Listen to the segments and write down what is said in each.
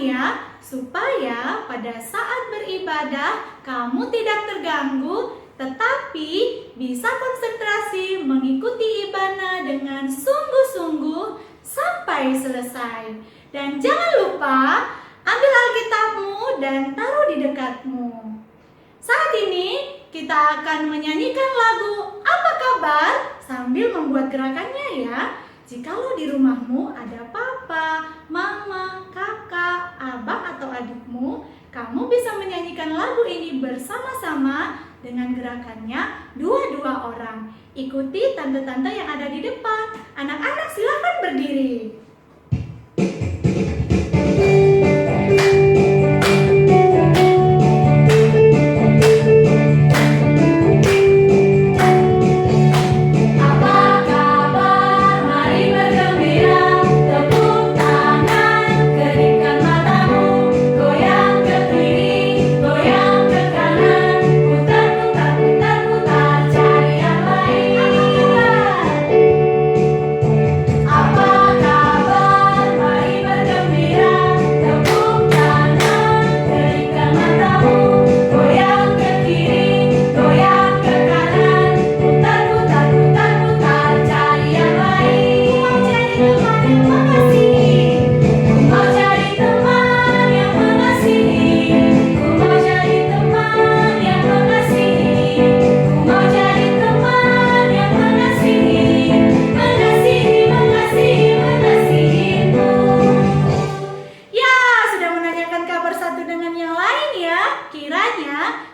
ya, supaya pada saat beribadah kamu tidak terganggu, tetapi bisa konsentrasi mengikuti ibadah dengan sungguh-sungguh sampai selesai. Dan jangan lupa ambil Alkitabmu dan taruh di dekatmu. Saat ini kita akan menyanyikan lagu Apa Kabar sambil membuat gerakannya ya. Jikalau di rumahmu ada papa, mama, kakak, abang atau adikmu, kamu bisa menyanyikan lagu ini bersama-sama dengan gerakannya dua-dua orang. Ikuti tante-tante yang ada di depan. Anak-anak silakan berdiri.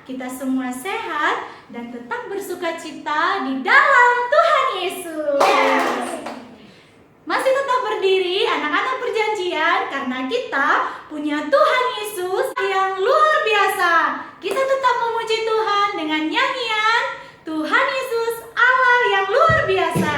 Kita semua sehat dan tetap bersuka cita di dalam Tuhan Yesus. Masih tetap berdiri anak-anak perjanjian karena kita punya Tuhan Yesus yang luar biasa. Kita tetap memuji Tuhan dengan nyanyian Tuhan Yesus Allah yang luar biasa.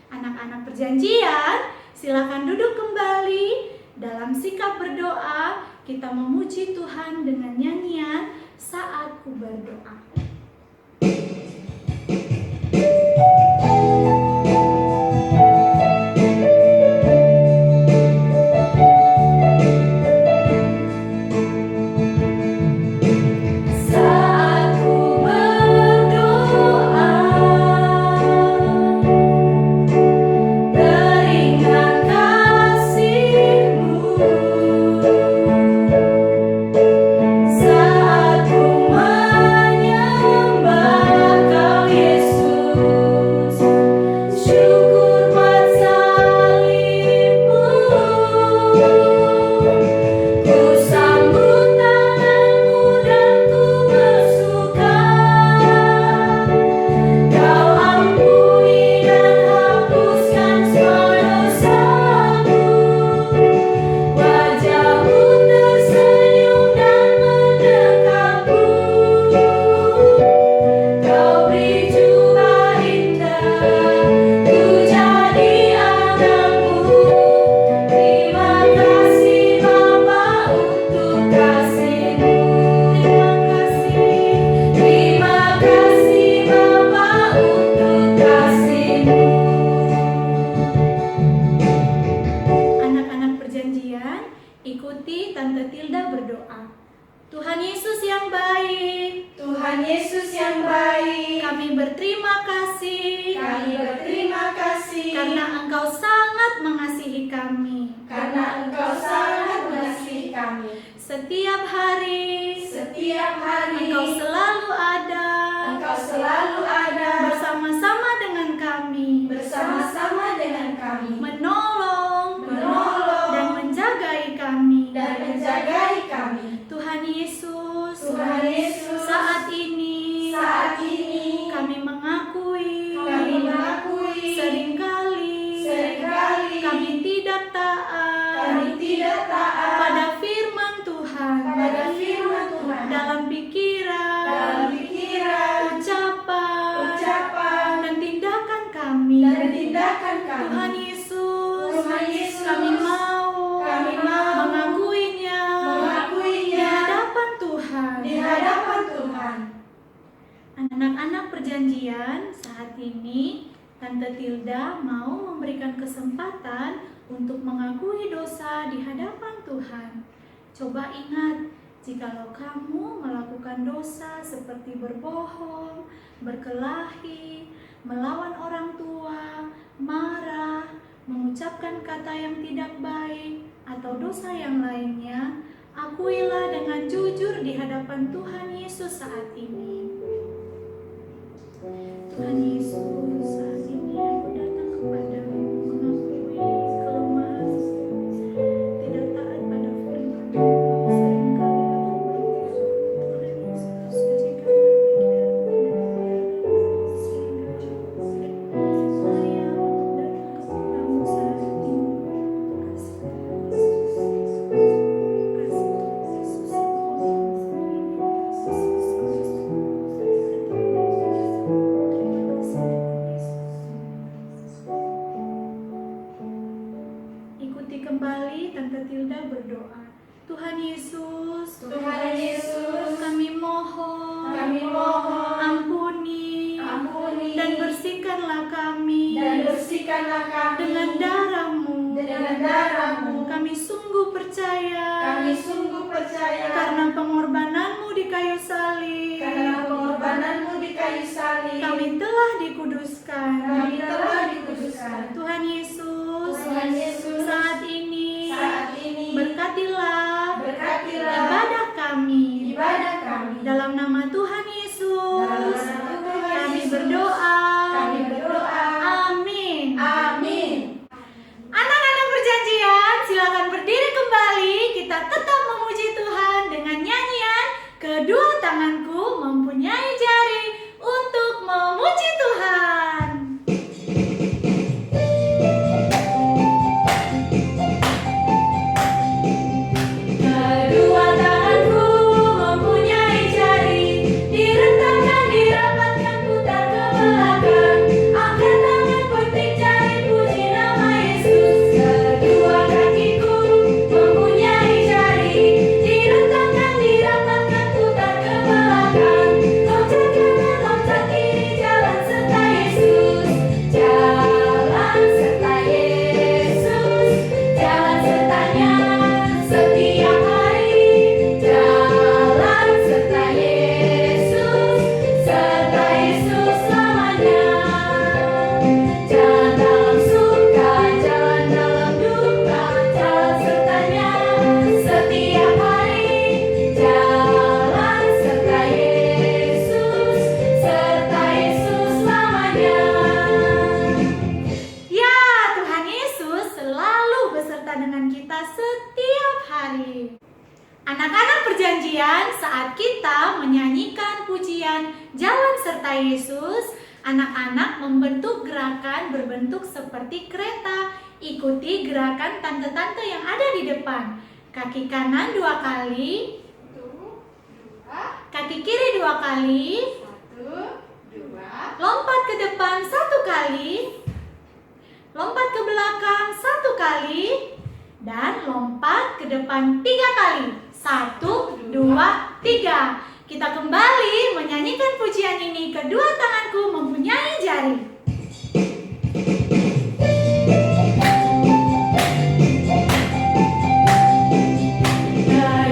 Anak-anak perjanjian, silakan duduk kembali. Dalam sikap berdoa, kita memuji Tuhan dengan nyanyian Saat Ku Berdoa. Saat ku menyembah karena Engkau sangat mengasihi kami. Karena Engkau sangat mengasihi kami. Setiap hari Engkau selalu ada, bersama-sama dengan kami, menolong dan menjagai kami. Tuhan Yesus, saat ini kami mengakui seringkali kami tidak taat pada firman Tuhan, dalam pikiran, ucapan, dan tindakan kami. Tuhan Yesus, kami mau mengakuinya di hadapan Tuhan. Anak-anak perjanjian, saat ini Tante Tilda mau memberikan kesempatan untuk mengakui dosa di hadapan Tuhan. Coba ingat, jikalau kamu melakukan dosa seperti berbohong, berkelahi, melawan orang tua, marah, mengucapkan kata yang tidak baik, atau dosa yang lainnya, akuilah dengan jujur di hadapan Tuhan Yesus saat ini. Tuhan Yesus, saat ini aku datang kepadamu mengakui kelemahan, tidak taat pada firman-Mu. Seringkali aku berdosa. Tuhan Yesus, sucikanlah pikiran sehingga aku layak untuk datang kepadamu saat ini. Ikuti kembali Tante Tilda berdoa. Tuhan Yesus, kami mohon, ampuni, dan bersihkanlah kami dengan darah-Mu. Kami sungguh percaya, karena pengorbanan-Mu di kayu salib, kami telah dikuduskan. Tuhan Yesus, saat ini berkatilah ibadah kami. Dalam nama Tuhan Yesus, kami berdoa. Amin. Anak-anak perjanjian, silakan berdiri kembali. Kita tetap memuji Tuhan dengan nyanyian Kedua Tanganku Mempunyai Jari untuk memuji Tuhan. Kedua tanganku mempunyai jari, direntangkan, dirapatkan, putar ke belakang. Angkat tangan, petik jari, puji nama Yesus. Kedua kakiku mempunyai jari, direntangkan, dirapatkan, putar ke belakang. Loncat kanan, loncat kiri, jalan serta Yesus. Jalan serta Yesus, jalan sertanya setiap hari. Jalan serta Yesus selamanya. Jalan dalam suka, jalan dalam duka, jalan sertanya setiap hari. Jalan serta Yesus selamanya. Ya, Tuhan Yesus selalu beserta dengan kita setiap hari. Anak-anak perjanjian, saat kita menyanyikan pujian Jalan serta Yesus, anak-anak membentuk gerakan berbentuk seperti kereta. Ikuti gerakan tante-tante yang ada di depan. Kaki kanan 2 kali, kaki kiri 2 kali, lompat ke depan 1 kali, lompat ke belakang 1 kali, dan lompat ke depan 3 kali. 1, 2, 3. Kita kembali menyanyikan pujian ini. Kedua tanganku mempunyai jari.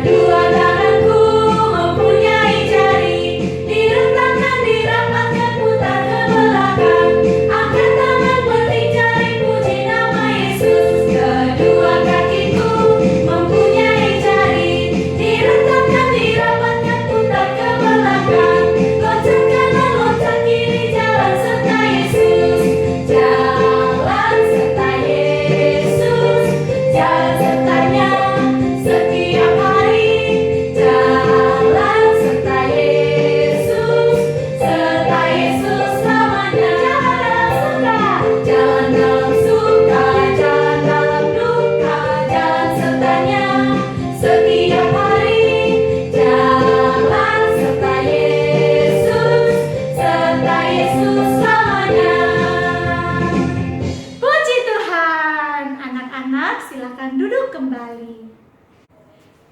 Kedua tanganku mempunyai jari, direntangkan, dirapatkan, putar ke belakang. Angkat tangan, petik jari,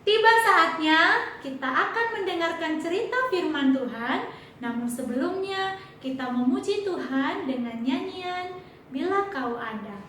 Tiba saatnya kita akan mendengarkan cerita firman Tuhan. Namun sebelumnya kita memuji Tuhan dengan nyanyian Bila Kau Ada.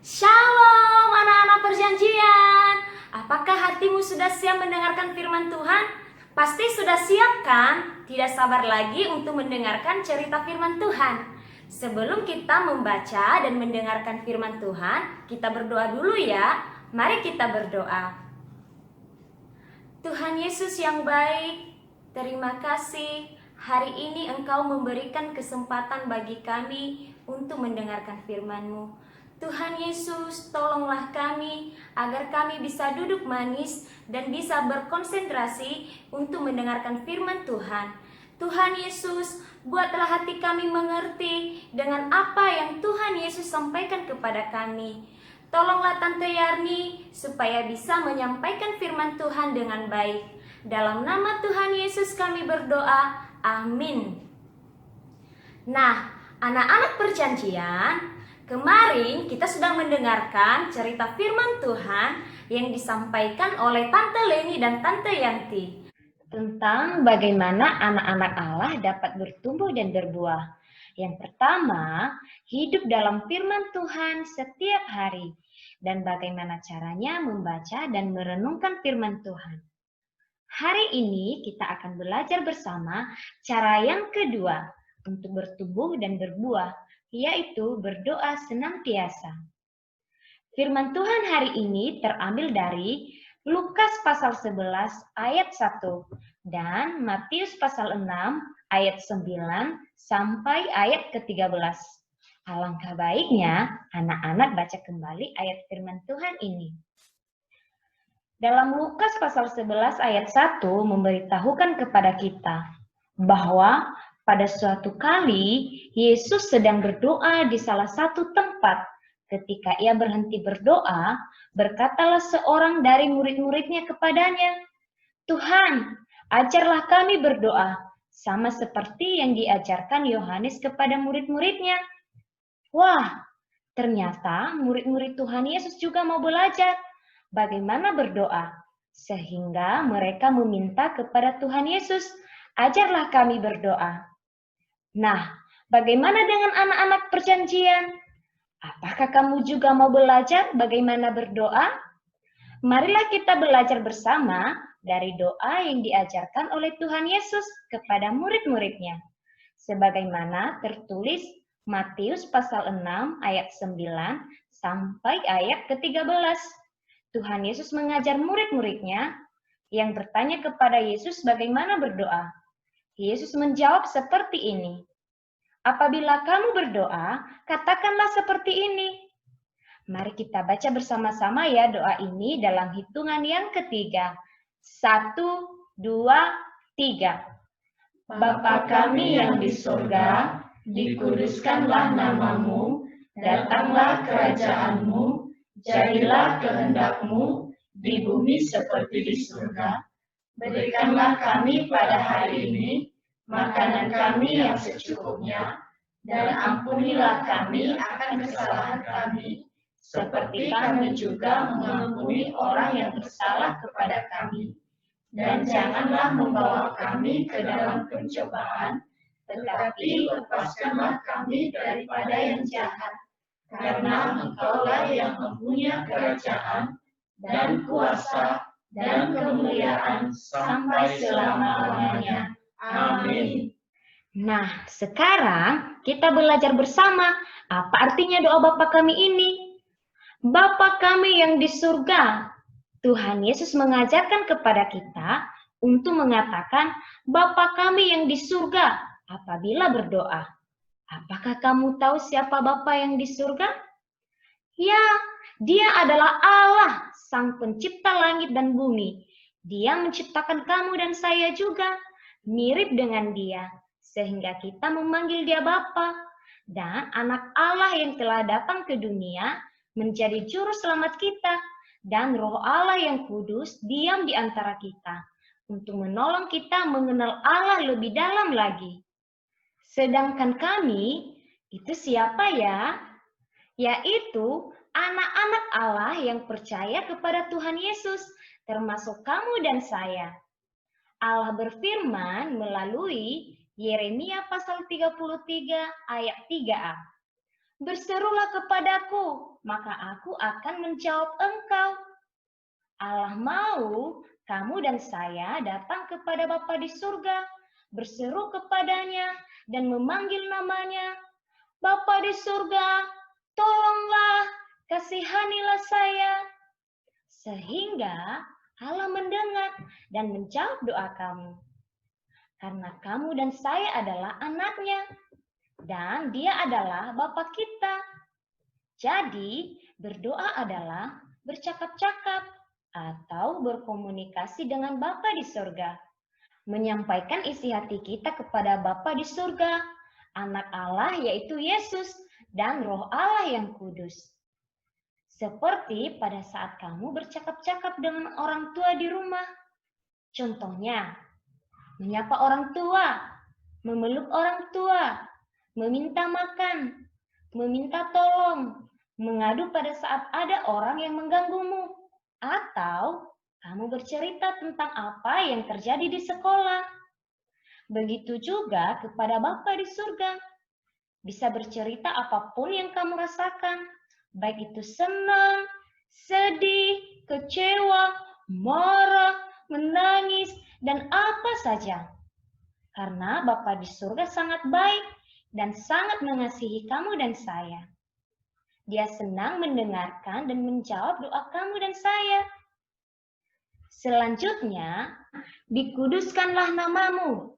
Shalom anak-anak perjanjian. Apakah hatimu sudah siap mendengarkan firman Tuhan? Pasti sudah siap kan? Tidak sabar lagi untuk mendengarkan cerita firman Tuhan. Sebelum kita membaca dan mendengarkan firman Tuhan, kita berdoa dulu ya. Mari kita berdoa. Tuhan Yesus yang baik, terima kasih. Hari ini Engkau memberikan kesempatan bagi kami untuk mendengarkan firman-Mu. Tuhan Yesus, tolonglah kami agar kami bisa duduk manis dan bisa berkonsentrasi untuk mendengarkan firman Tuhan. Tuhan Yesus, buatlah hati kami mengerti dengan apa yang Tuhan Yesus sampaikan kepada kami. Tolonglah Tante Yarni supaya bisa menyampaikan firman Tuhan dengan baik. Dalam nama Tuhan Yesus kami berdoa, amin. Nah, anak-anak perjanjian, kemarin kita sudah mendengarkan cerita firman Tuhan yang disampaikan oleh Tante Leni dan Tante Yanti tentang bagaimana anak-anak Allah dapat bertumbuh dan berbuah. Yang pertama, hidup dalam firman Tuhan setiap hari dan bagaimana caranya membaca dan merenungkan firman Tuhan. Hari ini kita akan belajar bersama cara yang kedua untuk bertumbuh dan berbuah, yaitu berdoa senantiasa. Firman Tuhan hari ini terambil dari Lukas pasal 11 ayat 1 dan Matius pasal 6 ayat 9 sampai ayat ke-13. Alangkah baiknya anak-anak baca kembali ayat firman Tuhan ini. Dalam Lukas pasal 11 ayat 1 memberitahukan kepada kita bahwa pada suatu kali, Yesus sedang berdoa di salah satu tempat. Ketika ia berhenti berdoa, berkatalah seorang dari murid-muridnya kepadanya, "Tuhan, ajarlah kami berdoa, sama seperti yang diajarkan Yohanes kepada murid-muridnya." Wah, ternyata murid-murid Tuhan Yesus juga mau belajar bagaimana berdoa. Sehingga mereka meminta kepada Tuhan Yesus, "Ajarlah kami berdoa." Nah, bagaimana dengan anak-anak perjanjian? Apakah kamu juga mau belajar bagaimana berdoa? Marilah kita belajar bersama dari doa yang diajarkan oleh Tuhan Yesus kepada murid-muridnya. Sebagaimana tertulis Matius pasal 6 ayat 9 sampai ayat ke-13. Tuhan Yesus mengajar murid-muridnya yang bertanya kepada Yesus bagaimana berdoa. Yesus menjawab seperti ini, "Apabila kamu berdoa, katakanlah seperti ini." Mari kita baca bersama-sama ya doa ini dalam hitungan yang ketiga. 1, 2, 3. Bapa kami yang di surga, dikuduskanlah namamu, datanglah kerajaanmu, jadilah kehendak-mu di bumi seperti di surga. Berikanlah kami pada hari ini makanan kami yang secukupnya, dan ampunilah kami akan kesalahan kami, seperti kami juga mengampuni orang yang bersalah kepada kami. Dan janganlah membawa kami ke dalam pencobaan, tetapi lepaskanlah kami daripada yang jahat. Karena Engkaulah yang mempunyai kerajaan, dan kuasa, dan kemuliaan sampai selama-lamanya. Amin. Nah, sekarang kita belajar bersama apa artinya doa Bapa kami ini. Bapa kami yang di surga. Tuhan Yesus mengajarkan kepada kita untuk mengatakan Bapa kami yang di surga apabila berdoa. Apakah kamu tahu siapa Bapa yang di surga? Ya, Dia adalah Allah, Sang Pencipta langit dan bumi. Dia menciptakan kamu dan saya juga, mirip dengan Dia, sehingga kita memanggil Dia Bapa. Dan anak Allah yang telah datang ke dunia menjadi juru selamat kita, dan Roh Allah yang kudus diam di antara kita untuk menolong kita mengenal Allah lebih dalam lagi. Sedangkan kami, itu siapa ya? Yaitu anak-anak Allah yang percaya kepada Tuhan Yesus, termasuk kamu dan saya. Allah berfirman melalui Yeremia pasal 33 ayat 3a. Berserulah kepadaku, maka aku akan menjawab engkau. Allah mau kamu dan saya datang kepada Bapa di surga, berseru kepadanya dan memanggil namanya. Bapa di surga, tolonglah, kasihanilah saya. Sehingga Allah mendengar dan menjawab doa kamu. Karena kamu dan saya adalah anaknya. Dan Dia adalah Bapa kita. Jadi, berdoa adalah bercakap-cakap atau berkomunikasi dengan Bapa di surga. Menyampaikan isi hati kita kepada Bapa di surga, anak Allah yaitu Yesus, dan Roh Allah yang kudus. Seperti pada saat kamu bercakap-cakap dengan orang tua di rumah. Contohnya, menyapa orang tua, memeluk orang tua, meminta makan, meminta tolong, mengadu pada saat ada orang yang mengganggumu, atau kamu bercerita tentang apa yang terjadi di sekolah. Begitu juga kepada Bapa di surga. Bisa bercerita apapun yang kamu rasakan, baik itu senang, sedih, kecewa, marah, menangis, dan apa saja. Karena Bapa di surga sangat baik dan sangat mengasihi kamu dan saya. Dia senang mendengarkan dan menjawab doa kamu dan saya. Selanjutnya, dikuduskanlah namamu.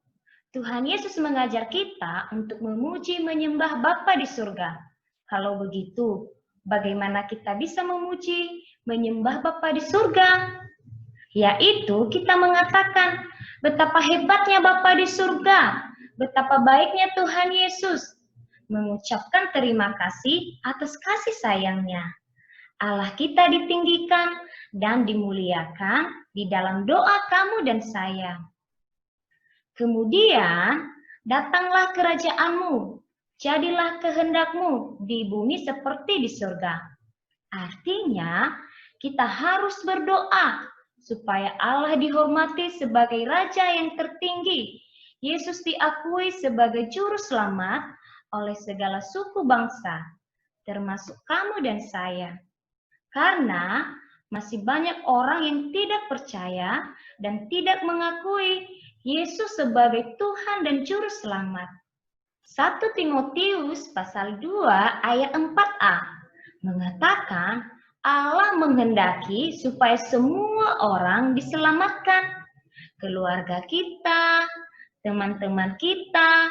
Tuhan Yesus mengajar kita untuk memuji menyembah Bapa di surga. Kalau begitu, bagaimana kita bisa memuji menyembah Bapa di surga? Yaitu kita mengatakan betapa hebatnya Bapa di surga. Betapa baiknya Tuhan Yesus, mengucapkan terima kasih atas kasih sayangnya. Allah kita ditinggikan dan dimuliakan di dalam doa kamu dan saya. Kemudian, datanglah kerajaanmu, jadilah kehendakmu di bumi seperti di surga. Artinya, kita harus berdoa supaya Allah dihormati sebagai Raja yang tertinggi. Yesus diakui sebagai juru selamat oleh segala suku bangsa, termasuk kamu dan saya. Karena masih banyak orang yang tidak percaya dan tidak mengakui Yesus sebagai Tuhan dan juru selamat. 1 Timotius pasal 2 ayat 4a mengatakan Allah menghendaki supaya semua orang diselamatkan. Keluarga kita, teman-teman kita,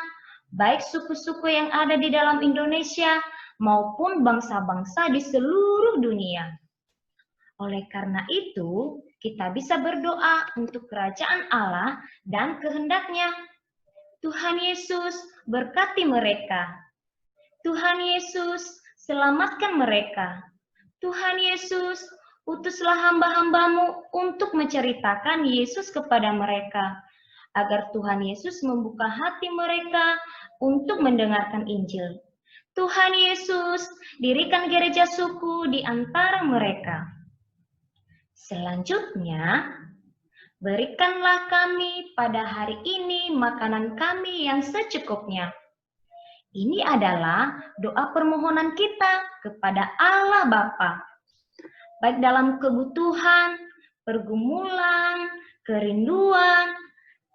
baik suku-suku yang ada di dalam Indonesia maupun bangsa-bangsa di seluruh dunia. Oleh karena itu, kita bisa berdoa untuk kerajaan Allah dan kehendaknya. Tuhan Yesus berkati mereka. Tuhan Yesus selamatkan mereka. Tuhan Yesus, utuslah hamba-hambamu untuk menceritakan Yesus kepada mereka, agar Tuhan Yesus membuka hati mereka untuk mendengarkan Injil. Tuhan Yesus, dirikan gereja suku di antara mereka. Selanjutnya, berikanlah kami pada hari ini makanan kami yang secukupnya. Ini adalah doa permohonan kita kepada Allah Bapa. Baik dalam kebutuhan, pergumulan, kerinduan,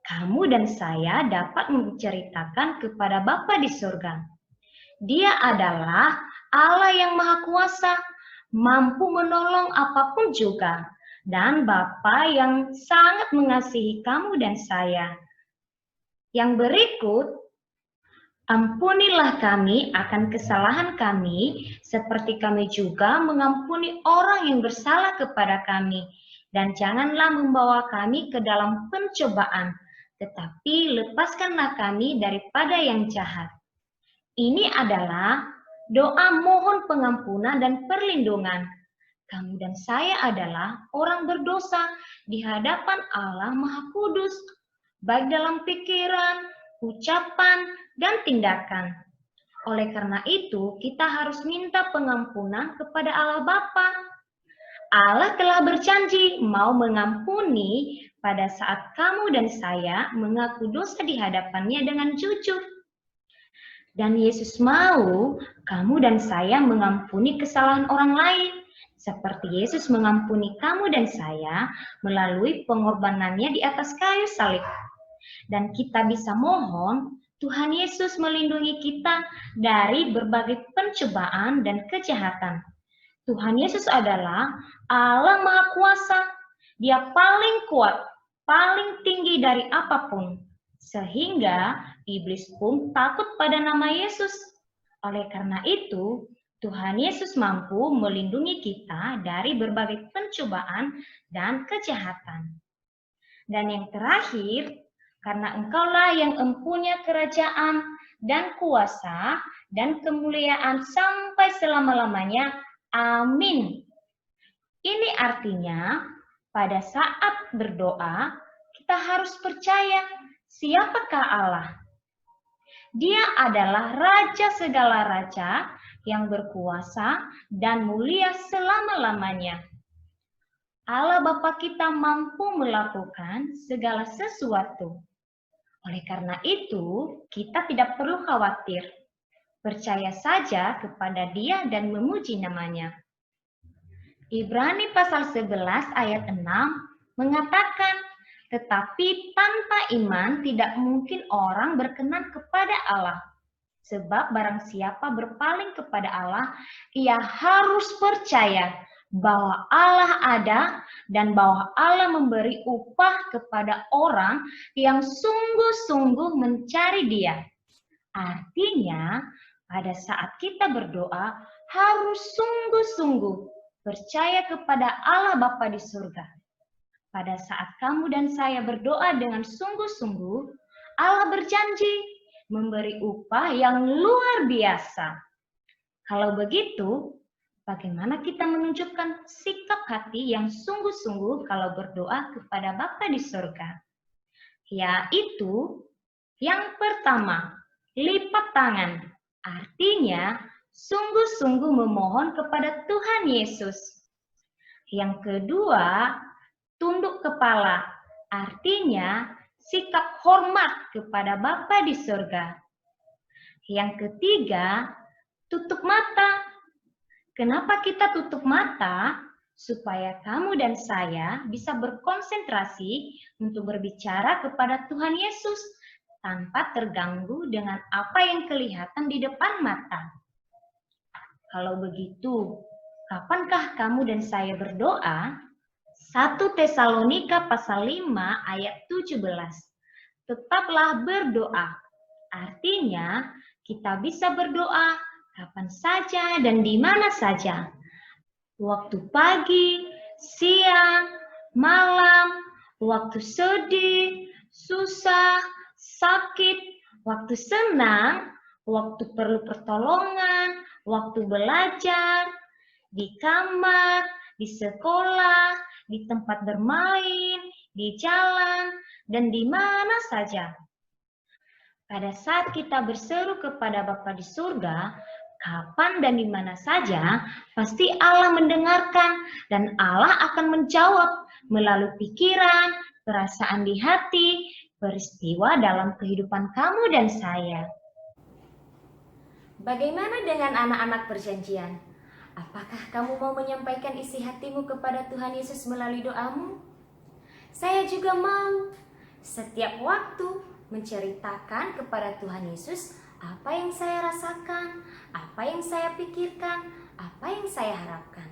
kamu dan saya dapat menceritakan kepada Bapa di surga. Dia adalah Allah yang Maha Kuasa, mampu menolong apapun juga, dan Bapa yang sangat mengasihi kamu dan saya. Yang berikut, ampunilah kami akan kesalahan kami, seperti kami juga mengampuni orang yang bersalah kepada kami. Dan janganlah membawa kami ke dalam pencobaan, tetapi lepaskanlah kami daripada yang jahat. Ini adalah doa mohon pengampunan dan perlindungan. Kamu dan saya adalah orang berdosa di hadapan Allah Maha Kudus, baik dalam pikiran, ucapan, dan tindakan. Oleh karena itu, kita harus minta pengampunan kepada Allah Bapa. Allah telah berjanji mau mengampuni pada saat kamu dan saya mengaku dosa di hadapannya dengan jujur. Dan Yesus mau kamu dan saya mengampuni kesalahan orang lain, seperti Yesus mengampuni kamu dan saya melalui pengorbanannya di atas kayu salib. Dan kita bisa mohon Tuhan Yesus melindungi kita dari berbagai pencobaan dan kejahatan. Tuhan Yesus adalah Allah Maha Kuasa. Dia paling kuat, paling tinggi dari apapun. Sehingga iblis pun takut pada nama Yesus. Oleh karena itu, Tuhan Yesus mampu melindungi kita dari berbagai pencobaan dan kejahatan. Dan yang terakhir, karena Engkaulah yang empunya kerajaan dan kuasa dan kemuliaan sampai selama-lamanya. Amin. Ini artinya, pada saat berdoa, kita harus percaya siapakah Allah. Dia adalah Raja segala raja yang berkuasa dan mulia selama-lamanya. Allah Bapa kita mampu melakukan segala sesuatu. Oleh karena itu, kita tidak perlu khawatir. Percaya saja kepada Dia dan memuji namanya. Ibrani pasal 11 ayat 6 mengatakan, tetapi tanpa iman tidak mungkin orang berkenan kepada Allah. Sebab barang siapa berpaling kepada Allah, ia harus percaya bahwa Allah ada dan bahwa Allah memberi upah kepada orang yang sungguh-sungguh mencari Dia. Artinya, pada saat kita berdoa, harus sungguh-sungguh percaya kepada Allah Bapa di surga. Pada saat kamu dan saya berdoa dengan sungguh-sungguh, Allah berjanji memberi upah yang luar biasa. Kalau begitu, bagaimana kita menunjukkan sikap hati yang sungguh-sungguh kalau berdoa kepada Bapa di surga? Yaitu, yang pertama, lipat tangan. Artinya, sungguh-sungguh memohon kepada Tuhan Yesus. Yang kedua, tunduk kepala. Artinya, sikap hormat kepada Bapa di surga. Yang ketiga, tutup mata. Kenapa kita tutup mata? Supaya kamu dan saya bisa berkonsentrasi untuk berbicara kepada Tuhan Yesus tanpa terganggu dengan apa yang kelihatan di depan mata. Kalau begitu, kapankah kamu dan saya berdoa? 1 Tesalonika pasal 5 ayat 17. Tetaplah berdoa. Artinya, kita bisa berdoa kapan saja dan di mana saja. Waktu pagi, siang, malam, waktu sedih, susah, sakit, waktu senang, waktu perlu pertolongan, waktu belajar, di kamar, di sekolah, di tempat bermain, di jalan, dan di mana saja. Pada saat kita berseru kepada Bapa di surga, kapan dan di mana saja, pasti Allah mendengarkan dan Allah akan menjawab melalui pikiran, perasaan di hati, peristiwa dalam kehidupan kamu dan saya. Bagaimana dengan anak-anak perjanjian? Apakah kamu mau menyampaikan isi hatimu kepada Tuhan Yesus melalui doamu? Saya juga mau. Setiap waktu menceritakan kepada Tuhan Yesus apa yang saya rasakan, apa yang saya pikirkan, apa yang saya harapkan.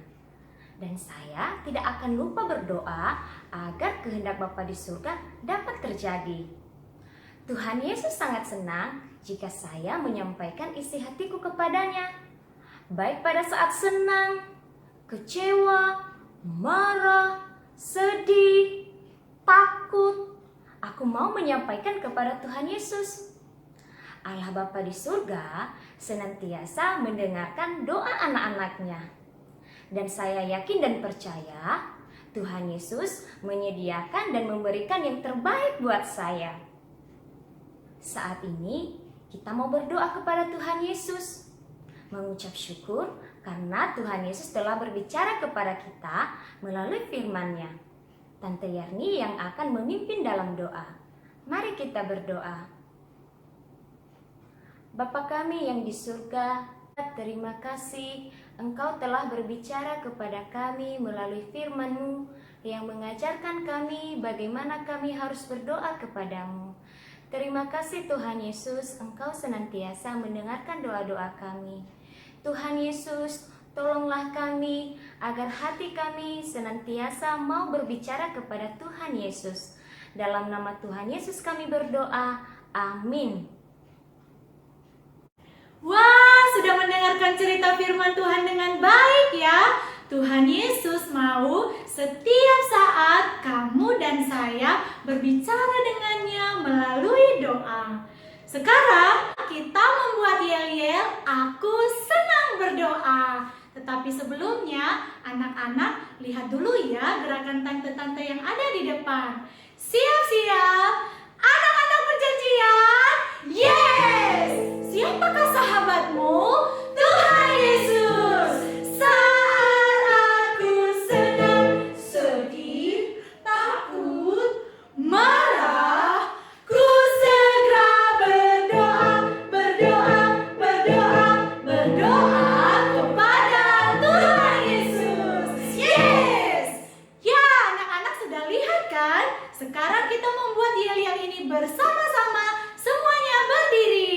Dan saya tidak akan lupa berdoa agar kehendak Bapa di surga dapat terjadi. Tuhan Yesus sangat senang jika saya menyampaikan isi hatiku kepadanya, baik pada saat senang, kecewa, marah, sedih, takut. Aku mau menyampaikan kepada Tuhan Yesus. Allah Bapa di surga senantiasa mendengarkan doa anak-anaknya. Dan saya yakin dan percaya Tuhan Yesus menyediakan dan memberikan yang terbaik buat saya. Saat ini kita mau berdoa kepada Tuhan Yesus, mengucap syukur karena Tuhan Yesus telah berbicara kepada kita melalui firman-Nya. Tante Yarni yang akan memimpin dalam doa. Mari kita berdoa. Bapa kami yang di surga, terima kasih Engkau telah berbicara kepada kami melalui firman-Mu yang mengajarkan kami bagaimana kami harus berdoa kepadamu. Terima kasih Tuhan Yesus, Engkau senantiasa mendengarkan doa-doa kami. Tuhan Yesus, tolonglah kami agar hati kami senantiasa mau berbicara kepada Tuhan Yesus. Dalam nama Tuhan Yesus kami berdoa. Amin. Wah, sudah mendengarkan cerita firman Tuhan dengan baik ya. Tuhan Yesus mau setiap saat kamu dan saya berbicara dengannya melalui doa. Sekarang kita membuat yel-yel, aku senang berdoa. Tetapi sebelumnya, anak-anak lihat dulu ya gerakan tante-tante yang ada di depan. Siap-siap, anak-anak perjanjian, yes! Siapakah sahabatmu? Tuhan Yesus. Saat aku senang, sedih, takut, marah, ku segera berdoa, berdoa, berdoa, berdoa kepada Tuhan Yesus. Yes! Ya, anak-anak sudah lihat kan? Sekarang kita membuat yel-yel ini bersama-sama. Semuanya berdiri.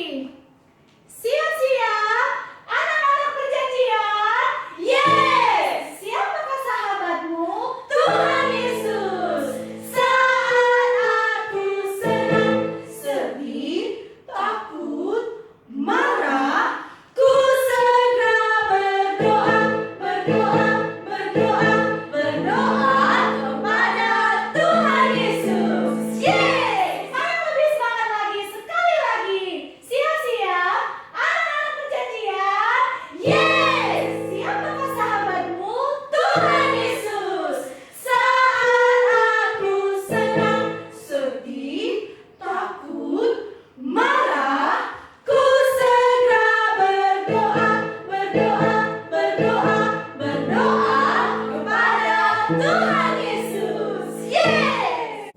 Siap-siap, anak-anak perjanjian. Yes! Siapakah sahabatmu? Tuhan Yesus. Saat aku senang, sedih, takut, marah, ku segera berdoa, berdoa, berdoa, berdoa kepada Tuhan Yesus. Yeay! Ayo lebih semangat lagi, sekali lagi. Siap-siap, anak-anak perjanjian. Yes! Siapakah sahabatmu? Tuhan Yesus. Saat aku senang, sedih, takut, marah, ku segera berdoa, berdoa, berdoa, berdoa kepada Tuhan Yesus. Yes!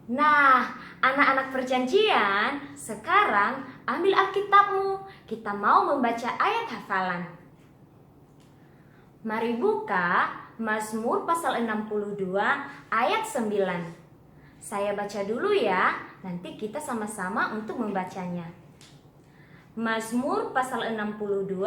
Nah, anak-anak perjanjian, sekarang ambil Alkitabmu. Kita mau membaca ayat hafalan. Mari buka Mazmur pasal 62 ayat 9. Saya baca dulu ya, nanti kita sama-sama untuk membacanya. Mazmur pasal 62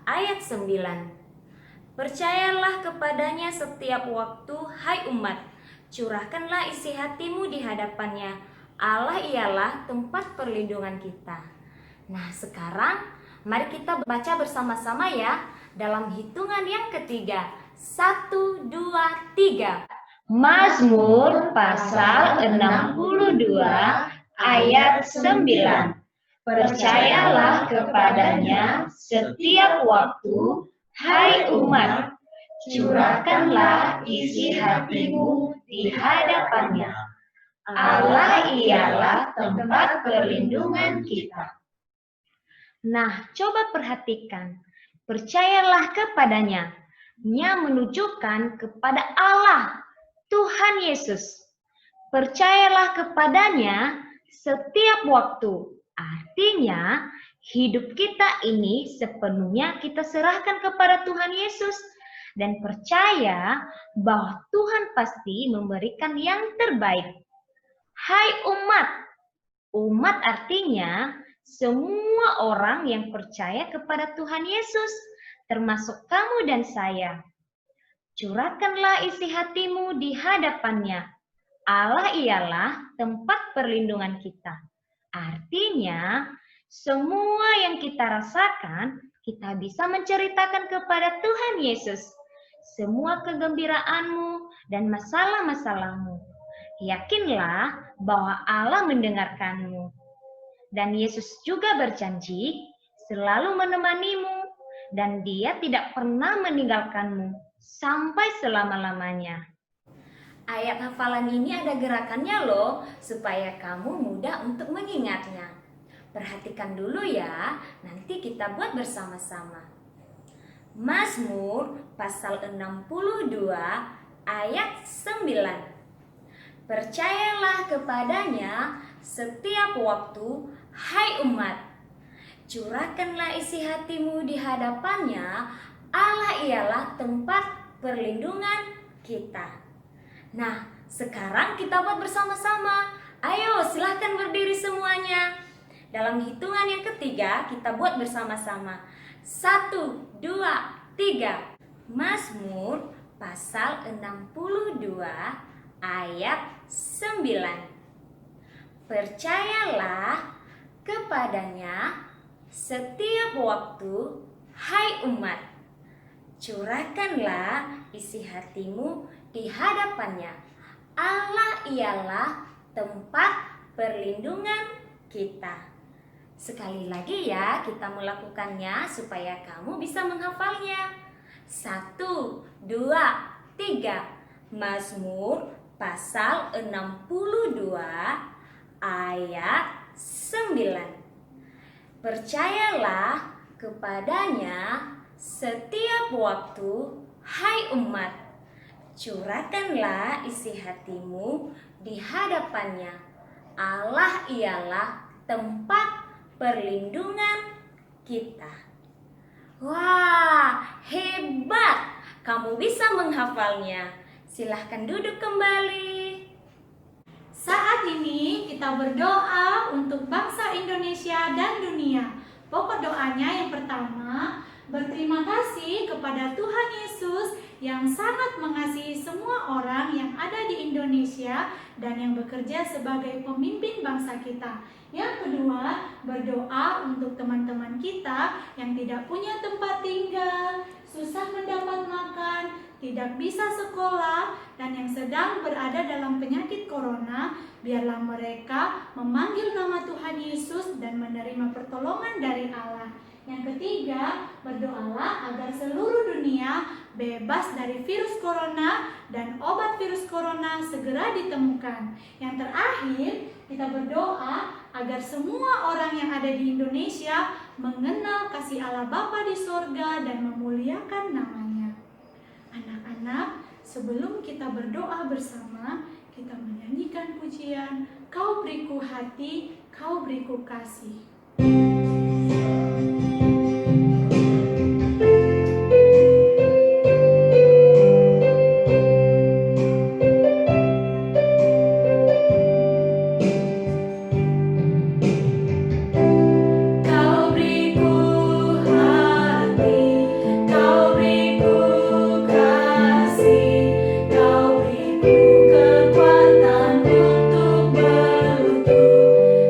ayat 9. Percayalah kepadanya setiap waktu, hai umat. Curahkanlah isi hatimu di hadapannya. Allah ialah tempat perlindungan kita. Nah, sekarang mari kita baca bersama-sama ya dalam hitungan yang ketiga. 1, 2, 3. Mazmur pasal 62 ayat 9. Percayalah kepadanya setiap waktu, hai umat. Curahkanlah isi hatimu di hadapannya. Allah ialah tempat perlindungan kita. Nah, coba perhatikan. Percayalah kepadanya. Nya menunjukkan kepada Allah, Tuhan Yesus. Percayalah kepadanya setiap waktu. Artinya, hidup kita ini sepenuhnya kita serahkan kepada Tuhan Yesus. Dan percaya bahwa Tuhan pasti memberikan yang terbaik. Hai umat. Umat artinya semua orang yang percaya kepada Tuhan Yesus, termasuk kamu dan saya. Curahkanlah isi hatimu di hadapannya. Allah ialah tempat perlindungan kita. Artinya, semua yang kita rasakan, kita bisa menceritakan kepada Tuhan Yesus. Semua kegembiraanmu dan masalah-masalahmu. Yakinlah bahwa Allah mendengarkanmu. Dan Yesus juga berjanji selalu menemanimu dan Dia tidak pernah meninggalkanmu sampai selama-lamanya. Ayat hafalan ini ada gerakannya loh, supaya kamu mudah untuk mengingatnya. Perhatikan dulu ya, nanti kita buat bersama-sama. Mazmur pasal 62 ayat 9. Percayalah kepadanya setiap waktu, hai umat. Curahkanlah isi hatimu di hadapannya, Allah ialah tempat perlindungan kita. Nah, sekarang kita buat bersama-sama. Ayo, silahkan berdiri semuanya. Dalam hitungan yang ketiga, kita buat bersama-sama. 1, 2, 3. Mazmur pasal 62 ayat 9. Percayalah kepadanya setiap waktu, hai umat. Curahkanlah isi hatimu di hadapannya. Allah ialah tempat perlindungan kita. Sekali lagi ya, kita melakukannya supaya kamu bisa menghafalnya. 1, 2, 3. Mazmur pasal 62 ayat 9. Percayalah kepadanya setiap waktu, hai umat. Curahkanlah isi hatimu di hadapannya. Allah ialah tempat perlindungan kita. Wah, hebat! Kamu bisa menghafalnya. Silahkan duduk kembali. Saat ini kita berdoa untuk bangsa Indonesia dan dunia. Pokok doanya yang pertama, berterima kasih kepada Tuhan Yesus yang sangat mengasihi semua orang yang ada di Indonesia dan yang bekerja sebagai pemimpin bangsa kita. Yang kedua, berdoa untuk teman-teman kita yang tidak punya tempat tinggal, susah mendapat makan, tidak bisa sekolah, dan yang sedang berada dalam penyakit corona. Biarlah mereka memanggil nama Tuhan Yesus dan menerima pertolongan dari Allah. Yang ketiga, berdoalah agar seluruh dunia bebas dari virus corona dan obat virus corona segera ditemukan. Yang terakhir, kita berdoa agar semua orang yang ada di Indonesia mengenal kasih Allah Bapa di sorga dan memuliakan namanya. Anak-anak, sebelum kita berdoa bersama, kita menyanyikan pujian, Kau beriku hati, Kau beriku kasih.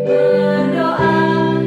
Berdoa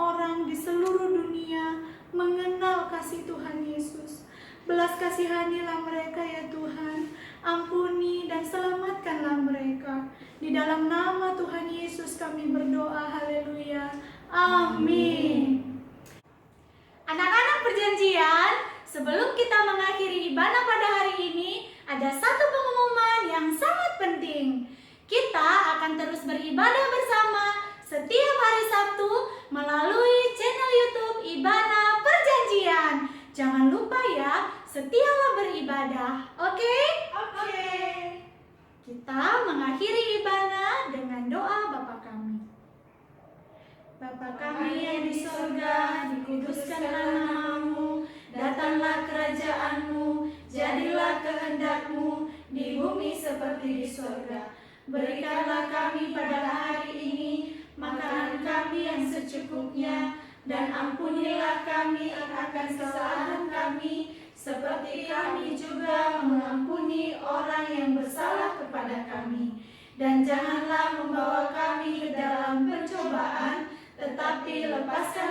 orang di seluruh dunia mengenal kasih Tuhan Yesus. Belas kasihanilah mereka ya Tuhan, ampuni dan selamatkanlah mereka. Di dalam nama Tuhan Yesus kami berdoa, haleluya, amin. Anak-anak perjanjian, sebelum kita mengakhiri ibadah pada hari ini, ada satu pengumuman yang sangat penting. Kita akan terus beribadah bersama setiap hari Sabtu melalui channel YouTube Ibana Perjanjian. Jangan lupa ya, setialah beribadah. Oke? Oke. Kita mengakhiri ibadah dengan doa Bapa kami. Bapa kami yang di surga, dikuduskanlah nama-Mu, datanglah kerajaan-Mu, jadilah kehendak-Mu di bumi seperti di surga. Berikanlah kami pada hari ini makanan kami yang secukupnya, dan ampunilah kami akan kesalahan kami, seperti kami juga mengampuni orang yang bersalah kepada kami. Dan janganlah membawa kami ke dalam pencobaan, tetapi lepaskan